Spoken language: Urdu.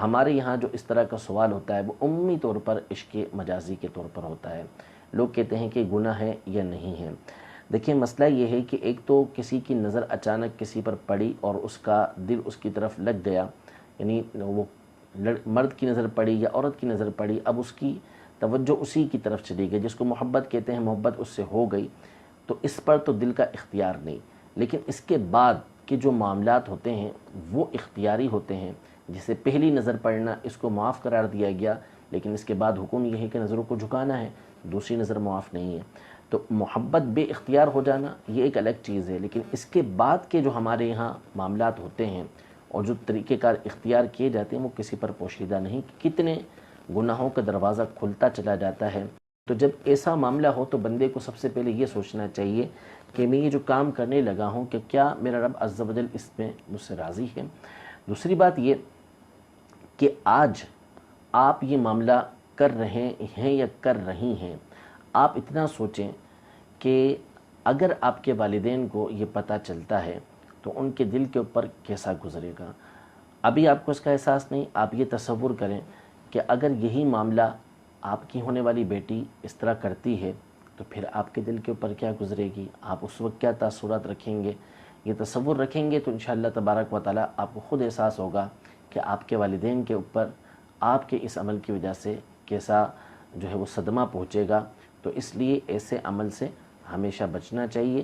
ہمارے یہاں جو اس طرح کا سوال ہوتا ہے وہ عمومی طور پر عشق مجازی کے طور پر ہوتا ہے. لوگ کہتے ہیں کہ گناہ ہے یا نہیں ہے. دیکھیں مسئلہ یہ ہے کہ ایک تو کسی کی نظر اچانک کسی پر پڑی اور اس کا دل اس کی طرف لگ گیا، یعنی وہ مرد کی نظر پڑی یا عورت کی نظر پڑی، اب اس کی توجہ اسی کی طرف چلی گئی، جس کو محبت کہتے ہیں، محبت اس سے ہو گئی، تو اس پر تو دل کا اختیار نہیں. لیکن اس کے بعد کے جو معاملات ہوتے ہیں وہ اختیاری ہوتے ہیں. جسے پہلی نظر پڑنا اس کو معاف قرار دیا گیا، لیکن اس کے بعد حکم یہ ہے کہ نظروں کو جھکانا ہے، دوسری نظر معاف نہیں ہے. تو محبت بے اختیار ہو جانا یہ ایک الگ چیز ہے، لیکن اس کے بعد کے جو ہمارے یہاں معاملات ہوتے ہیں اور جو طریقہ کار اختیار کیے جاتے ہیں وہ کسی پر پوشیدہ نہیں. کتنے گناہوں کا دروازہ کھلتا چلا جاتا ہے. تو جب ایسا معاملہ ہو تو بندے کو سب سے پہلے یہ سوچنا چاہیے کہ میں یہ جو کام کرنے لگا ہوں کہ کیا میرا رب عز و جل اس میں مجھ سے راضی ہے. دوسری بات یہ کہ آج آپ یہ معاملہ کر رہے ہیں یا کر رہی ہیں، آپ اتنا سوچیں کہ اگر آپ کے والدین کو یہ پتہ چلتا ہے تو ان کے دل کے اوپر کیسا گزرے گا. ابھی آپ کو اس کا احساس نہیں. آپ یہ تصور کریں کہ اگر یہی معاملہ آپ کی ہونے والی بیٹی اس طرح کرتی ہے تو پھر آپ کے دل کے اوپر کیا گزرے گی، آپ اس وقت کیا تاثرات رکھیں گے. یہ تصور رکھیں گے تو انشاءاللہ تبارک و تعالیٰ آپ کو خود احساس ہوگا کہ آپ کے والدین کے اوپر آپ کے اس عمل کی وجہ سے کیسا جو ہے وہ صدمہ پہنچے گا. تو اس لیے ایسے عمل سے ہمیشہ بچنا چاہیے.